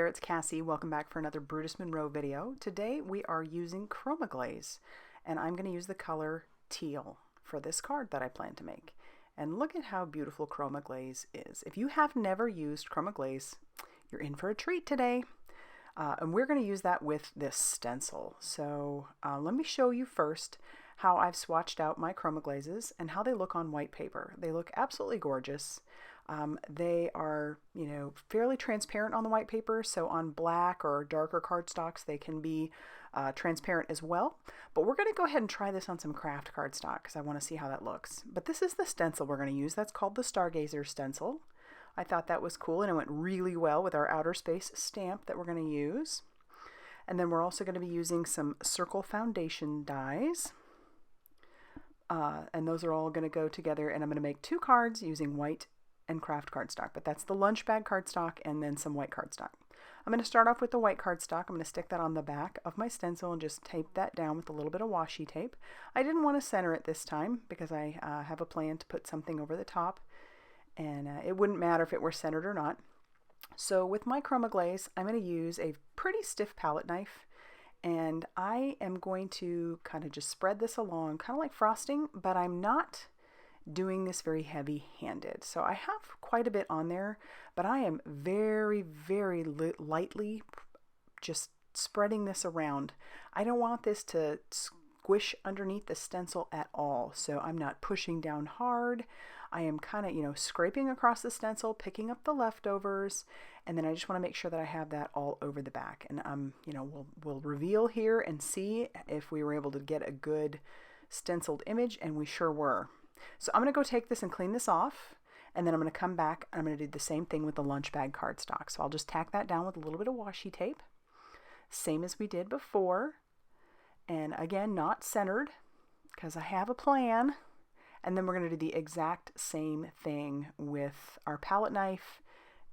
it's Cassie. Welcome back for another Brutus Monroe video. Today we are using Chroma Glaze, and I'm going to use the color Teal for this card that I plan to make. And look at how beautiful Chroma Glaze is. If you have never used Chroma Glaze, you're in for a treat today. And we're going to use that with this stencil. So let me show you first how I've swatched out my Chroma Glazes and how they look on white paper. They look absolutely gorgeous. They are, fairly transparent on the white paper, so on black or darker cardstocks they can be transparent as well. But we're going to go ahead and try this on some craft cardstock because I want to see how that looks. But this is the stencil we're going to use. That's called the Stargazer Stencil. I thought that was cool, and it went really well with our outer space stamp that we're going to use. And then we're also going to be using some circle foundation dies. And those are all going to go together, and I'm going to make two cards using white and craft cardstock, but that's the lunch bag cardstock and then some white cardstock. I'm going to start off with the white cardstock. I'm going to stick that on the back of my stencil and just tape that down with a little bit of washi tape. I didn't want to center it this time because I have a plan to put something over the top, and it wouldn't matter if it were centered or not. So with my Chroma Glaze, I'm going to use a pretty stiff palette knife, and I am going to kind of just spread this along, kind of like frosting, but I'm not doing this very heavy-handed. So I have quite a bit on there, but I am very, very lightly just spreading this around. I don't want this to squish underneath the stencil at all, so I'm not pushing down hard. I am kind of, scraping across the stencil, picking up the leftovers, and then I just want to make sure that I have that all over the back. And we'll reveal here and see if we were able to get a good stenciled image, and we sure were. So I'm going to go take this and clean this off, and then I'm going to come back and I'm going to do the same thing with the lunch bag cardstock. So I'll just tack that down with a little bit of washi tape, same as we did before, and again, not centered because I have a plan. And then we're going to do the exact same thing with our palette knife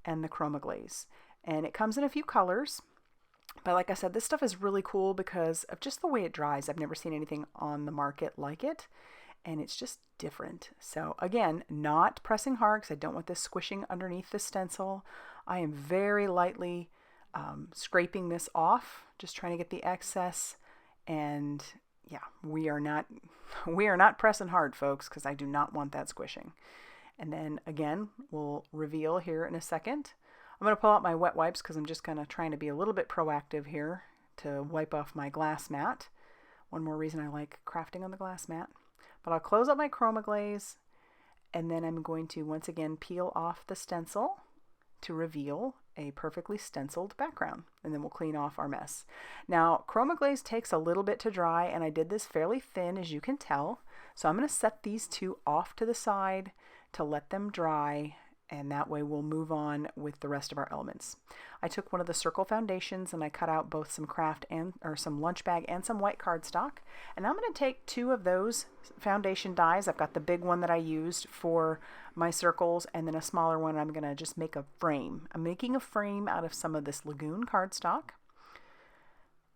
and the Chroma Glaze. And it comes in a few colors, but like I said, this stuff is really cool because of just the way it dries. I've never seen anything on the market like it, and it's just different. So again, not pressing hard because I don't want this squishing underneath the stencil. I am very lightly scraping this off, just trying to get the excess. And yeah, we are not pressing hard, folks, because I do not want that squishing. And then again, we'll reveal here in a second. I'm going to pull out my wet wipes because I'm just kind of trying to be a little bit proactive here to wipe off my glass mat. One more reason I like crafting on the glass mat. But I'll close up my Chroma Glaze, and then I'm going to once again peel off the stencil to reveal a perfectly stenciled background, and then we'll clean off our mess. Now, Chroma Glaze takes a little bit to dry, and I did this fairly thin, as you can tell. So I'm going to set these two off to the side to let them dry, and that way we'll move on with the rest of our elements. I took one of the circle foundations and I cut out both some some lunch bag and some white cardstock. And I'm going to take two of those foundation dies. I've got the big one that I used for my circles, and then a smaller one. I'm going to just make a frame. I'm making a frame out of some of this Lagoon cardstock.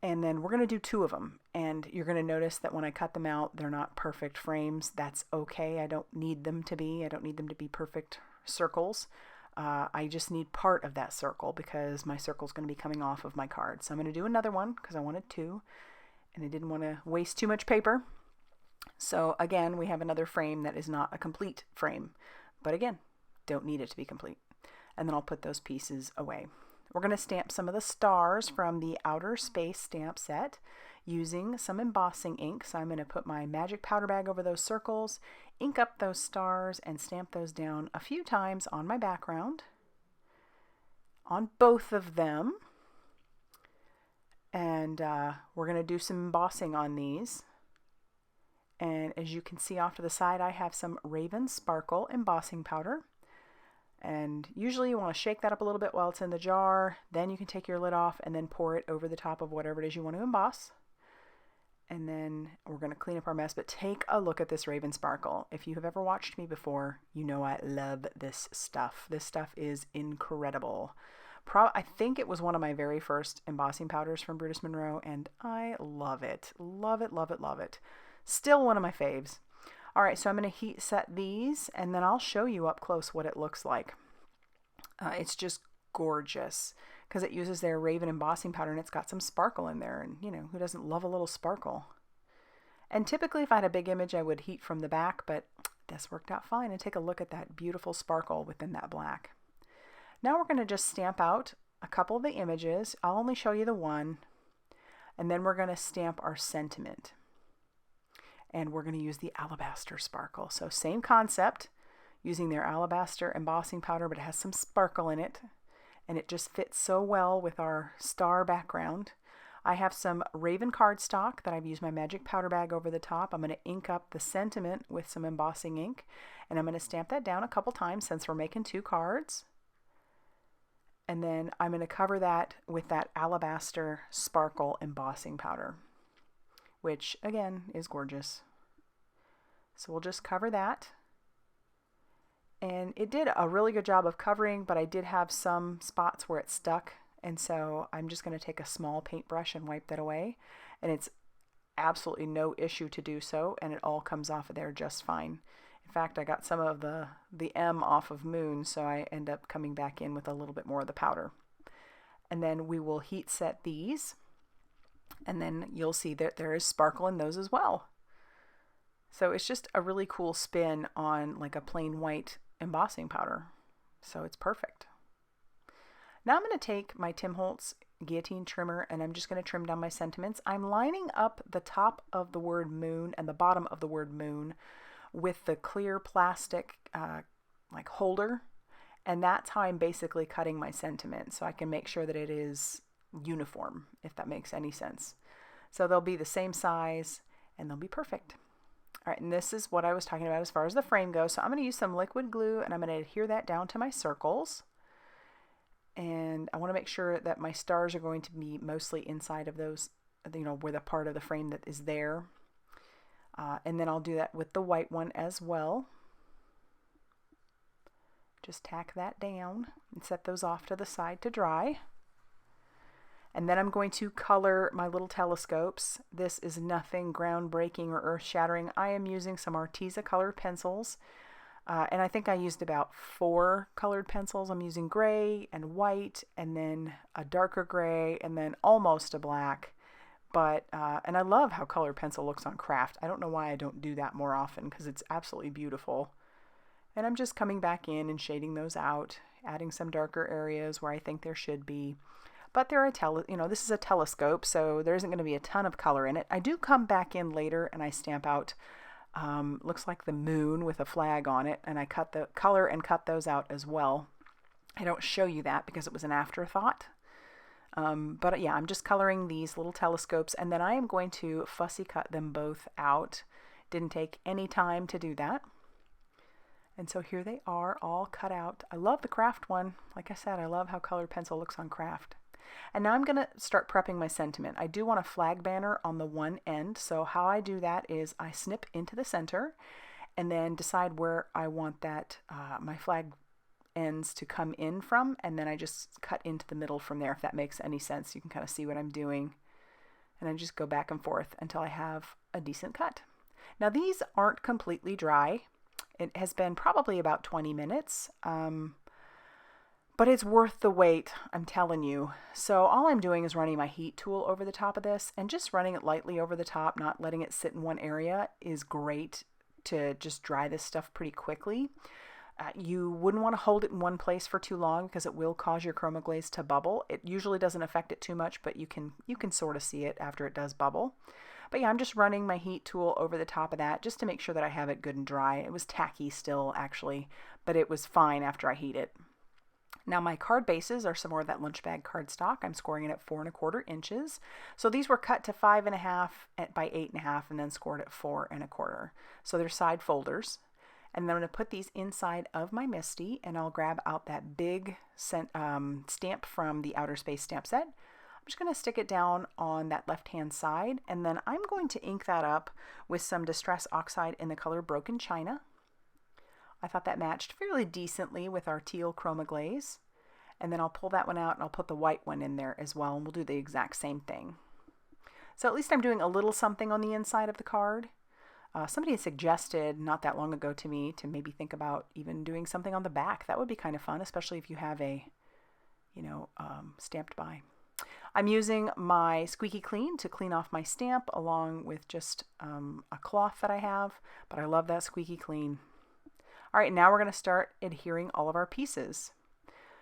And then we're going to do two of them. And you're going to notice that when I cut them out, they're not perfect frames. That's okay. I don't need them to be. I don't need them to be perfect circles. I just need part of that circle because my circle is going to be coming off of my card. So I'm going to do another one because I wanted two, and I didn't want to waste too much paper. So again, we have another frame that is not a complete frame, but again, don't need it to be complete. And then I'll put those pieces away. We're going to stamp some of the stars from the outer space stamp set using some embossing ink. So I'm going to put my magic powder bag over those circles, ink up those stars, and stamp those down a few times on my background, on both of them. And we're going to do some embossing on these. And as you can see off to the side, I have some Raven Sparkle embossing powder. And usually you want to shake that up a little bit while it's in the jar. Then you can take your lid off and then pour it over the top of whatever it is you want to emboss. And then we're going to clean up our mess, but take a look at this Raven Sparkle. If you have ever watched me before, you know I love this stuff. This stuff is incredible. I think it was one of my very first embossing powders from Brutus Monroe, and I love it. Love it, love it, love it. Still one of my faves. All right, so I'm going to heat set these, and then I'll show you up close what it looks like. It's just gorgeous. because it uses their Raven embossing powder and it's got some sparkle in there, and you know, who doesn't love a little sparkle? And typically if I had a big image I would heat from the back, but this worked out fine. And take a look at that beautiful sparkle within that black. Now we're going to just stamp out a couple of the images. I'll only show you the one, and then we're going to stamp our sentiment. And we're going to use the Alabaster sparkle. So same concept, using their Alabaster embossing powder, but it has some sparkle in it. And it just fits so well with our star background. I have some Raven cardstock that I've used my magic powder bag over the top. I'm going to ink up the sentiment with some embossing ink. And I'm going to stamp that down a couple times since we're making 2 cards. And then I'm going to cover that with that Alabaster sparkle embossing powder, which again is gorgeous. So we'll just cover that. And it did a really good job of covering, but I did have some spots where it stuck. And so I'm just going to take a small paintbrush and wipe that away. And it's absolutely no issue to do so. And it all comes off of there just fine. In fact, I got some of the M off of Moon, so I end up coming back in with a little bit more of the powder. And then we will heat set these. And then you'll see that there is sparkle in those as well. So it's just a really cool spin on like a plain white embossing powder. So it's perfect. Now I'm going to take my Tim Holtz guillotine trimmer and I'm just going to trim down my sentiments. I'm lining up the top of the word moon and the bottom of the word moon with the clear plastic like holder. And that's how I'm basically cutting my sentiment, so I can make sure that it is uniform, if that makes any sense. So they'll be the same size and they'll be perfect. All right, and this is what I was talking about as far as the frame goes. So I'm going to use some liquid glue and I'm going to adhere that down to my circles. And I want to make sure that my stars are going to be mostly inside of those, you know, where the part of the frame that is there. And then I'll do that with the white one as well. Just tack that down and set those off to the side to dry. And then I'm going to color my little telescopes. This is nothing groundbreaking or earth-shattering. I am using some Arteza colored pencils. And I think I used about 4 colored pencils. I'm using gray and white and then a darker gray and then almost a black. But, and I love how colored pencil looks on craft. I don't know why I don't do that more often because it's absolutely beautiful. And I'm just coming back in and shading those out, adding some darker areas where I think there should be. But they're this is a telescope, so there isn't going to be a ton of color in it. I do come back in later and I stamp out, looks like the moon with a flag on it, and I cut the color and cut those out as well. I don't show you that because it was an afterthought. But yeah, I'm just coloring these little telescopes, and then I am going to fussy cut them both out. Didn't take any time to do that. And so here they are all cut out. I love the craft one. Like I said, I love how colored pencil looks on craft. And now I'm going to start prepping my sentiment. I do want a flag banner on the one end. So how I do that is I snip into the center and then decide where I want that my flag ends to come in from. And then I just cut into the middle from there, if that makes any sense. You can kind of see what I'm doing. And I just go back and forth until I have a decent cut. Now these aren't completely dry. It has been probably about 20 minutes, but it's worth the wait, I'm telling you. So all I'm doing is running my heat tool over the top of this, and just running it lightly over the top, not letting it sit in one area, is great to just dry this stuff pretty quickly. You wouldn't want to hold it in one place for too long because it will cause your chroma glaze to bubble. It usually doesn't affect it too much, but you can sort of see it after it does bubble. But yeah, I'm just running my heat tool over the top of that just to make sure that I have it good and dry. It was tacky still, actually, but it was fine after I heat it. Now my card bases are some more of that lunch bag cardstock. I'm scoring it at 4 1/4 inches. So these were cut to 5 1/2 by 8 1/2 and then scored at 4 1/4. So they're side folders. And then I'm going to put these inside of my MISTI, and I'll grab out that big stamp from the Outer Space stamp set. I'm just going to stick it down on that left-hand side, and then I'm going to ink that up with some Distress Oxide in the color Broken China. I thought that matched fairly decently with our Teal Chroma Glaze. And then I'll pull that one out and I'll put the white one in there as well, and we'll do the exact same thing. So at least I'm doing a little something on the inside of the card. Somebody had suggested not that long ago to me to maybe think about even doing something on the back. That would be kind of fun, especially if you have a you know, stamped by. I'm using my Squeaky Clean to clean off my stamp along with just a cloth that I have, but I love that Squeaky Clean. All right, now we're going to start adhering all of our pieces.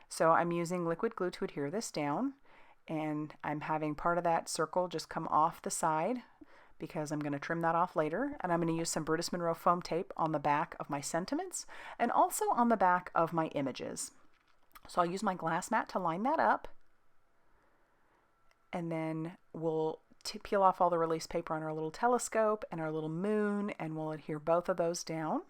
So I'm using liquid glue to adhere this down, and I'm having part of that circle just come off the side because I'm going to trim that off later, and I'm going to use some Brutus Monroe foam tape on the back of my sentiments and also on the back of my images. So I'll use my glass mat to line that up, and then we'll peel off all the release paper on our little telescope and our little moon, and we'll adhere both of those down.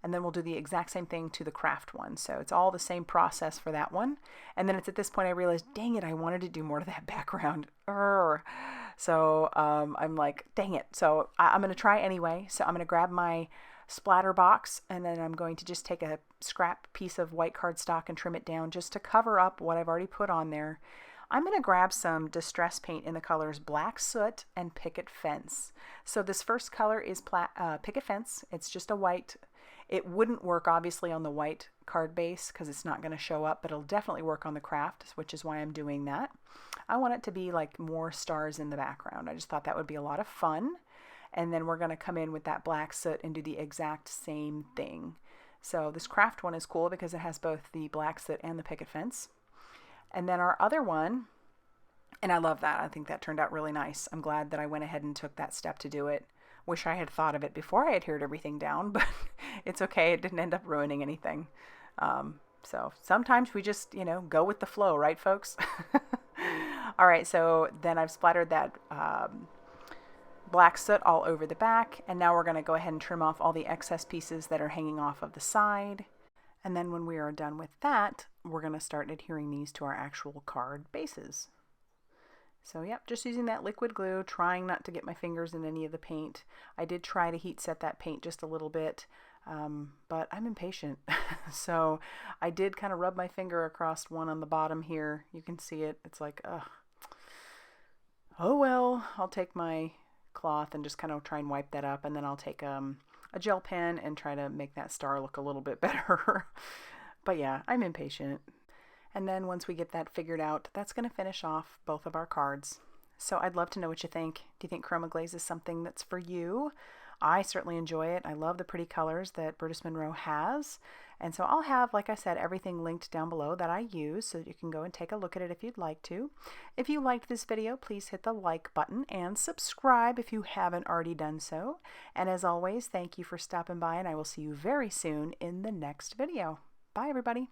And then we'll do the exact same thing to the craft one. So it's all the same process for that one. And then it's at this point I realized, dang it, I wanted to do more to that background. So I'm like, dang it. So I'm going to try anyway. So I'm going to grab my splatter box, and then I'm going to just take a scrap piece of white cardstock and trim it down just to cover up what I've already put on there. I'm going to grab some distress paint in the colors Black Soot and Picket Fence. So this first color is Picket Fence. It's just a white. It wouldn't work obviously on the white card base because it's not going to show up, but it'll definitely work on the craft, which is why I'm doing that. I want it to be like more stars in the background. I just thought that would be a lot of fun. And then we're going to come in with that Black Soot and do the exact same thing. So this craft one is cool because it has both the Black Soot and the Picket Fence. And then our other one, and I love that. I think that turned out really nice. I'm glad that I went ahead and took that step to do it. Wish I had thought of it before I adhered everything down, but it's okay. It didn't end up ruining anything. So sometimes we just, you know, go with the flow, right, folks? All right, so then I've splattered that Black Soot all over the back, and now we're going to go ahead and trim off all the excess pieces that are hanging off of the side. And then when we are done with that, we're going to start adhering these to our actual card bases. So yep, just using that liquid glue, trying not to get my fingers in any of the paint. I did try to heat set that paint just a little bit, but I'm impatient. So I did kind of rub my finger across one on the bottom here. You can see it. It's like, ugh. Oh well, I'll take my cloth and just kind of try and wipe that up, and then I'll take a gel pen and try to make that star look a little bit better. But yeah, I'm impatient. And then once we get that figured out, that's going to finish off both of our cards. So I'd love to know what you think. Do you think Chroma Glaze is something that's for you? I certainly enjoy it. I love the pretty colors that Brutus Monroe has. And so I'll have, like I said, everything linked down below that I use so that you can go and take a look at it if you'd like to. If you liked this video, please hit the like button and subscribe if you haven't already done so. And as always, thank you for stopping by, and I will see you very soon in the next video. Bye, everybody.